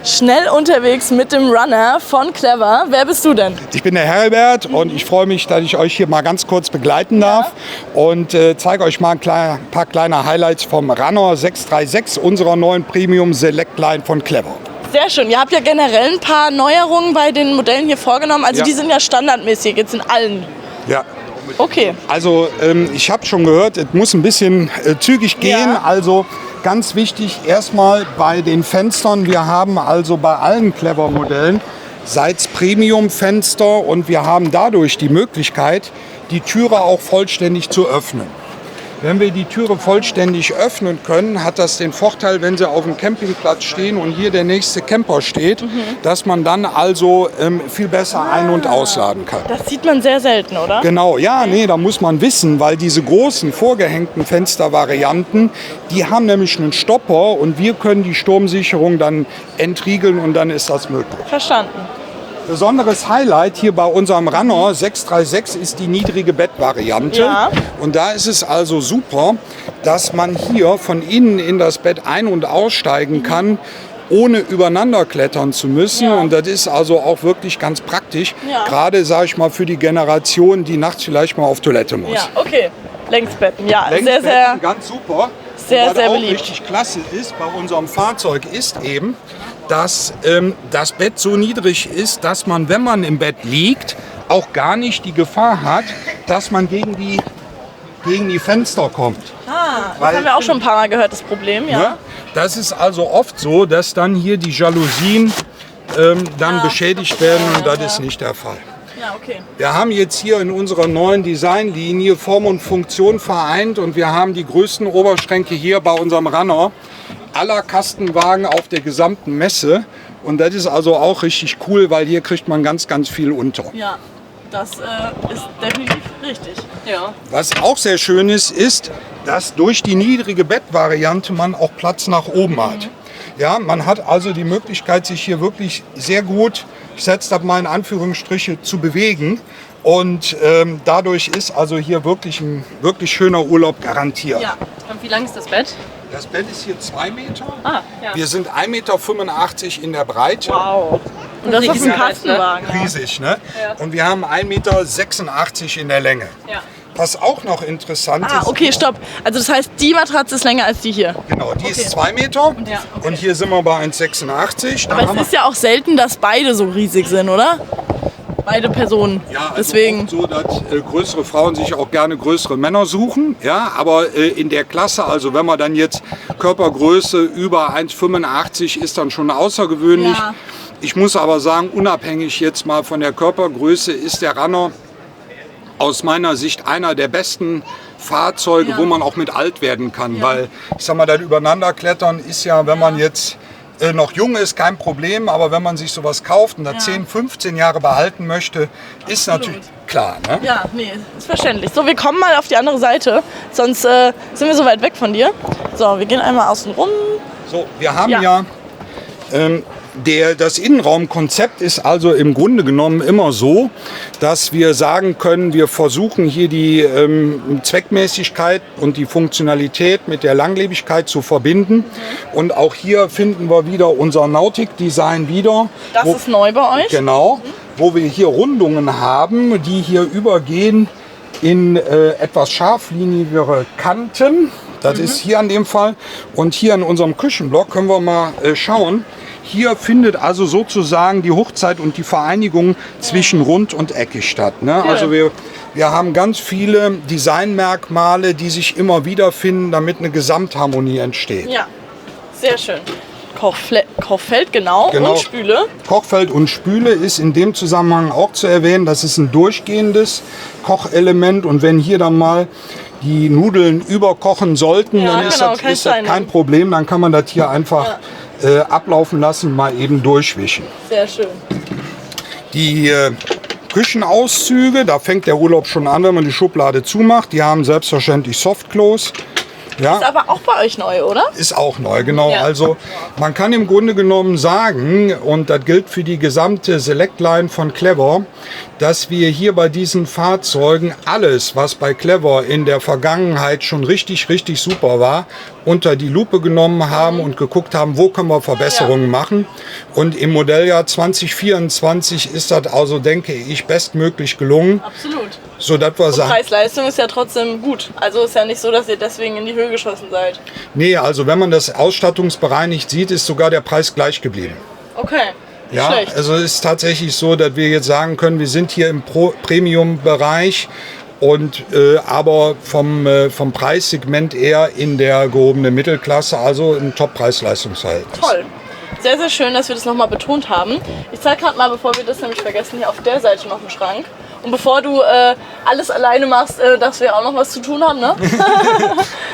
Schnell unterwegs mit dem Runner von Clever. Wer bist du denn? Ich bin der Herbert und ich freue mich, dass ich euch hier mal ganz kurz begleiten darf und zeige euch mal ein paar kleine Highlights vom Runner 636, unserer neuen Premium Select Line von Clever. Sehr schön. Ihr habt ja generell ein paar Neuerungen bei den Modellen hier vorgenommen. Also die sind ja standardmäßig jetzt in allen. Ja. Okay. Also ich habe schon gehört, es muss ein bisschen zügig gehen. Ja. Also ganz wichtig erstmal bei den Fenstern. Wir haben also bei allen Clever-Modellen Seitz Premium-Fenster und wir haben dadurch die Möglichkeit, die Türe auch vollständig zu öffnen. Wenn wir die Türe vollständig öffnen können, hat das den Vorteil, wenn Sie auf dem Campingplatz stehen und hier der nächste Camper steht, dass man dann also viel besser ein- und ausladen kann. Das sieht man sehr selten, oder? Genau, ja, nee, da muss man wissen, weil diese großen vorgehängten Fenstervarianten, die haben nämlich einen Stopper und wir können die Sturmsicherung dann entriegeln und dann ist das möglich. Verstanden. Besonderes Highlight hier bei unserem Runner 636 ist die niedrige Bettvariante. Ja. Und da ist es also super, dass man hier von innen in das Bett ein- und aussteigen kann, ohne übereinander klettern zu müssen. Ja. Und das ist also auch wirklich ganz praktisch. Ja. Gerade, sage ich mal, für die Generation, die nachts vielleicht mal auf Toilette muss. Ja, okay. Längsbetten, ja. Längsbetten, Sehr, sehr. ganz super. sehr, Und was sehr auch beliebt. richtig klasse ist bei unserem Fahrzeug ist eben, dass das Bett so niedrig ist, dass man, wenn man im Bett liegt, auch gar nicht die Gefahr hat, dass man gegen die Fenster kommt. Das Weil- haben wir auch schon ein paar Mal gehört, das Problem, ja. Ne? Das ist also oft so, dass dann hier die Jalousien dann beschädigt werden und das ist nicht der Fall. Ja, okay. Wir haben jetzt hier in unserer neuen Designlinie Form und Funktion vereint und wir haben die größten Oberschränke hier bei unserem Runner aller Kastenwagen auf der gesamten Messe. Und das ist also auch richtig cool, weil hier kriegt man ganz, ganz viel unter. Ja, das ist definitiv richtig. Ja. Was auch sehr schön ist, ist, dass durch die niedrige Bettvariante man auch Platz nach oben hat. Ja, man hat also die Möglichkeit, sich hier wirklich sehr gut, ich setze das mal in Anführungsstriche, zu bewegen. Und dadurch ist also hier wirklich ein wirklich schöner Urlaub garantiert. Ja. Und wie lang ist das Bett? Das Bett ist hier 2 Meter. Ah, ja. Wir sind 1,85 Meter in der Breite. Wow. Und das ist ein Riesenbrett, ne? Kastenwagen. Ja. Riesig, ne? Ja. Und wir haben 1,86 Meter in der Länge. Ja. Was auch noch interessant ist, Okay, stopp. Also das heißt, die Matratze ist länger als die hier. genau, die ist 2 Meter Ja, okay. und hier sind wir bei 1,86. Da Aber haben es ist ja auch selten, dass beide so riesig sind, oder? Beide Personen. ja, also Deswegen. oft so, dass größere Frauen sich auch gerne größere Männer suchen. Ja, aber in der Klasse, also wenn man dann jetzt Körpergröße über 1,85 ist dann schon außergewöhnlich. Ja. Ich muss aber sagen, unabhängig jetzt mal von der Körpergröße ist der Runner aus meiner Sicht einer der besten Fahrzeuge, Ja. wo man auch mit alt werden kann. Ja. Weil, ich sag mal, das Übereinanderklettern ist ja, wenn man jetzt noch jung ist, kein Problem. Aber wenn man sich sowas kauft und das 10, 15 Jahre behalten möchte, ist natürlich klar. Ne? Ja, nee, ist verständlich. So, wir kommen mal auf die andere Seite, sonst sind wir so weit weg von dir. So, wir gehen einmal außen rum. So, wir haben Ja. ja, das Innenraumkonzept ist also im Grunde genommen immer so, dass wir sagen können, wir versuchen hier die Zweckmäßigkeit und die Funktionalität mit der Langlebigkeit zu verbinden. Und auch hier finden wir wieder unser Nautic-Design wieder. Das ist neu bei euch. Genau, wo wir hier Rundungen haben, die hier übergehen in etwas scharflinigere Kanten. Das ist hier an dem Fall. Und hier in unserem Küchenblock können wir mal schauen. Hier findet also sozusagen die Hochzeit und die Vereinigung zwischen rund und eckig statt. Ne? Also wir haben ganz viele Designmerkmale, die sich immer wieder finden, damit eine Gesamtharmonie entsteht. Ja, sehr schön. Kochfeld, genau. Genau. Und Spüle. Kochfeld und Spüle ist in dem Zusammenhang auch zu erwähnen. Das ist ein durchgehendes Kochelement. Und wenn hier dann mal die Nudeln überkochen sollten, Ja, dann ist genau, das kein Problem. Dann kann man das hier einfach ablaufen lassen, mal eben durchwischen. Sehr schön. Die Küchenauszüge, da fängt der Urlaub schon an, wenn man die Schublade zumacht. Die haben selbstverständlich Softclose. Ja. Ist aber auch bei euch neu, oder? Ist auch neu, genau. Ja. Also man kann im Grunde genommen sagen, und das gilt für die gesamte Select-Line von Clever, dass wir hier bei diesen Fahrzeugen alles, was bei Clever in der Vergangenheit schon richtig, richtig super war, unter die Lupe genommen haben und geguckt haben, wo können wir Verbesserungen machen. Und im Modelljahr 2024 ist das also, denke ich, bestmöglich gelungen, Absolut. sodass wir sagen, Preis-Leistung ist ja trotzdem gut. Also ist ja nicht so, dass ihr deswegen in die Höhe geschossen seid. nee, also wenn man das ausstattungsbereinigt sieht, ist sogar der Preis gleich geblieben. Okay, nicht Ja, schlecht. also es ist tatsächlich so, dass wir jetzt sagen können, wir sind hier im Premium-Bereich und aber vom Preissegment eher in der gehobenen Mittelklasse, also ein Top-Preis-Leistungsverhältnis. Toll. Sehr, sehr schön, dass wir das nochmal betont haben. Ich zeige gerade mal, bevor wir das nämlich vergessen, hier auf der Seite noch einen Schrank. Und bevor du alles alleine machst, dass wir auch noch was zu tun haben, ne?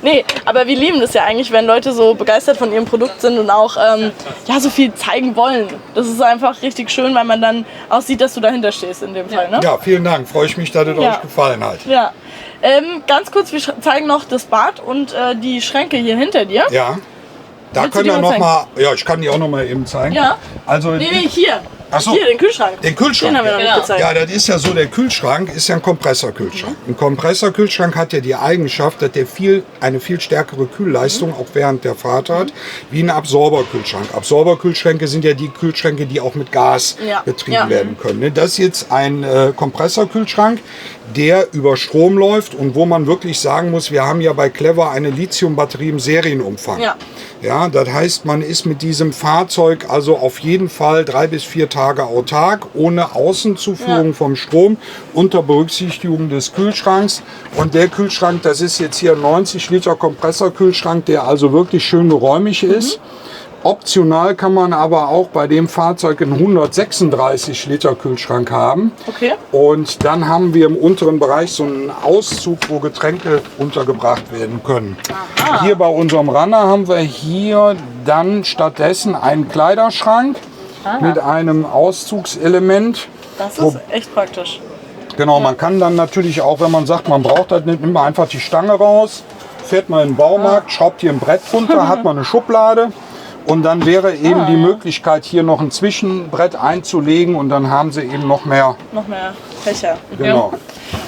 Nee, aber wir lieben das ja eigentlich, wenn Leute so begeistert von ihrem Produkt sind und auch ja, so viel zeigen wollen. Das ist einfach richtig schön, weil man dann auch sieht, dass du dahinter stehst in dem Fall, ne? Ja, vielen Dank. Freue ich mich, dass es Ja. euch gefallen hat. Ja. Ganz kurz, wir zeigen noch das Bad und die Schränke hier hinter dir. Ja. Da Willst du können die wir mal noch mal, ja, ich kann die auch noch mal eben zeigen. Ja. Also Nee, hier. Ach so. Hier, den Kühlschrank. Den Kühlschrank. Den haben wir noch nicht Genau. gezeigt. Ja, das ist ja so, der Kühlschrank ist ja ein Kompressorkühlschrank. Ein Kompressorkühlschrank hat ja die Eigenschaft, dass der eine viel stärkere Kühlleistung auch während der Fahrt hat, wie ein Absorberkühlschrank. Absorberkühlschränke sind ja die Kühlschränke, die auch mit Gas Ja. betrieben Ja. werden können. Ne? Das ist jetzt ein Kompressorkühlschrank, der über Strom läuft und wo man wirklich sagen muss, wir haben ja bei Clever eine Lithiumbatterie im Serienumfang. Ja. Ja, das heißt, man ist mit diesem Fahrzeug also auf jeden Fall 3 bis 4 Tage autark, ohne Außenzuführung Ja. vom Strom, unter Berücksichtigung des Kühlschranks. Und der Kühlschrank, das ist jetzt hier ein 90 Liter Kompressorkühlschrank, der also wirklich schön geräumig ist. Optional kann man aber auch bei dem Fahrzeug einen 136 Liter Kühlschrank haben. Okay. Und dann haben wir im unteren Bereich so einen Auszug, wo Getränke untergebracht werden können. Hier bei unserem Runner haben wir hier dann stattdessen einen Kleiderschrank mit einem Auszugselement. Das ist echt praktisch. Genau, man kann dann natürlich auch, wenn man sagt, man braucht das nicht, nimmt man einfach die Stange raus, fährt mal in den Baumarkt, schraubt hier ein Brett runter, hat man eine Schublade. Und dann wäre eben die Möglichkeit, hier noch ein Zwischenbrett einzulegen und dann haben sie eben noch mehr. Noch mehr Fächer. Genau.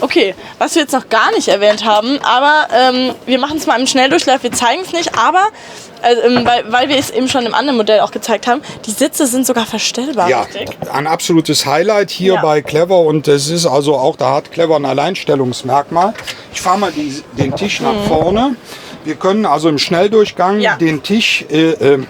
Okay, was wir jetzt noch gar nicht erwähnt haben, aber wir machen es mal im Schnelldurchlauf, wir zeigen es nicht, aber weil wir es eben schon im anderen Modell auch gezeigt haben, die Sitze sind sogar verstellbar, Ja, richtig? ein absolutes Highlight hier Ja. bei Clever und das ist also auch, da hat Clever ein Alleinstellungsmerkmal. Ich fahre mal den Tisch nach vorne. Wir können also im Schnelldurchgang Ja. den Tisch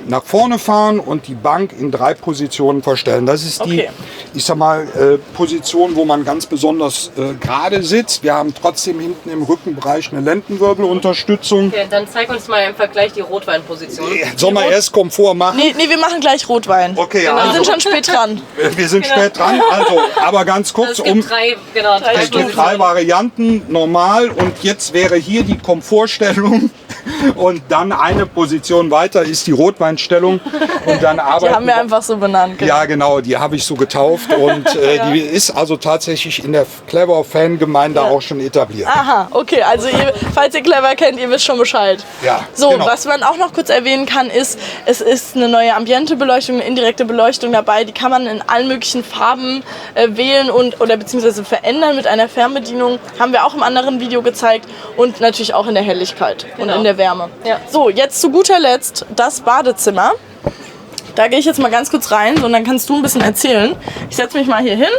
nach vorne fahren und die Bank in 3 Positionen verstellen. Das ist die, Okay. ich sag mal, Position, wo man ganz besonders gerade sitzt. Wir haben trotzdem hinten im Rückenbereich eine Lendenwirbelunterstützung. Okay, dann zeig uns mal im Vergleich die Rotweinposition. Sollen wir erst Komfort machen? Nee, wir machen gleich Rotwein. Okay, Genau. Wir also, sind schon spät dran. wir sind spät dran. Also, aber ganz kurz, Es gibt drei, genau, drei Es gibt Stufen. 3 Varianten, normal und jetzt wäre hier die Komfortstellung und dann eine Position weiter ist die Rotweinstellung und dann Die arbeiten haben wir einfach so benannt. Genau. ja genau, die habe ich so getauft und die ist also tatsächlich in der Clever-Fangemeinde auch schon etabliert. Aha, okay, also falls ihr Clever kennt, ihr wisst schon Bescheid. Ja, So, genau. was man auch noch kurz erwähnen kann, ist, es ist eine neue Ambiente-Beleuchtung, eine indirekte Beleuchtung dabei. Die kann man in allen möglichen Farben wählen oder beziehungsweise verändern mit einer Fernbedienung. Haben wir auch im anderen Video gezeigt und natürlich auch in der Helligkeit und Genau. in der Wärme. Ja. So, jetzt zu guter Letzt das Badezimmer. Da gehe ich jetzt mal ganz kurz rein und dann kannst du ein bisschen erzählen. Ich setze mich mal hier hin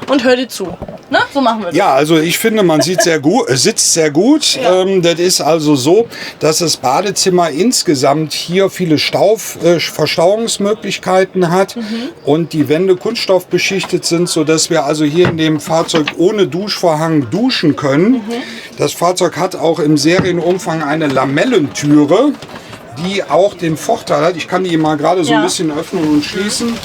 und höre dir zu. Ne? So machen wir das. Ja, also ich finde, man sieht sehr gut, sitzt sehr gut. Das ist also so, dass das Badezimmer insgesamt hier viele Verstauungsmöglichkeiten hat und die Wände kunststoffbeschichtet sind, sodass wir also hier in dem Fahrzeug ohne Duschvorhang duschen können. Das Fahrzeug hat auch im Serienumfang eine Lamellentüre, die auch den Vorteil hat, ich kann die mal gerade so ein Ja. bisschen öffnen und schließen,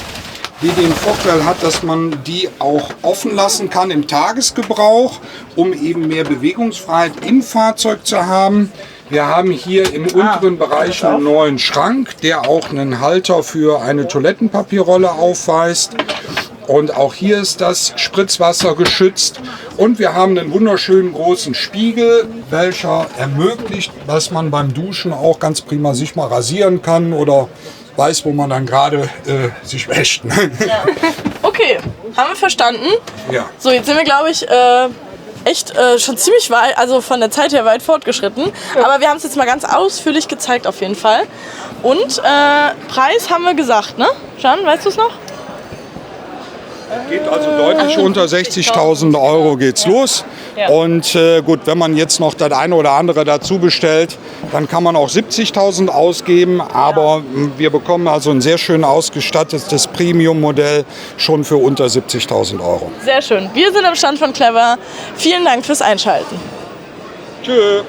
die den Vorteil hat, dass man die auch offen lassen kann im Tagesgebrauch, um eben mehr Bewegungsfreiheit im Fahrzeug zu haben. Wir haben hier im unteren Bereich einen neuen Schrank, der auch einen Halter für eine Toilettenpapierrolle aufweist. Und auch hier ist das Spritzwasser geschützt. Und wir haben einen wunderschönen großen Spiegel, welcher ermöglicht, dass man beim Duschen auch ganz prima sich mal rasieren kann oder weiß, wo man dann gerade sich wäscht. Ja. Okay, haben wir verstanden. Ja. So, jetzt sind wir, glaube ich, echt schon ziemlich weit, also von der Zeit her weit fortgeschritten. Aber wir haben es jetzt mal ganz ausführlich gezeigt auf jeden Fall. Und Preis haben wir gesagt, ne? Jan, weißt du es noch? Geht also deutlich unter 60.000 Euro geht's los. Ja. Und gut, wenn man jetzt noch das eine oder andere dazu bestellt, dann kann man auch 70.000 ausgeben. Aber wir bekommen also ein sehr schön ausgestattetes Premium-Modell schon für unter 70.000 Euro. Sehr schön. Wir sind am Stand von Clever. Vielen Dank fürs Einschalten. Tschüss.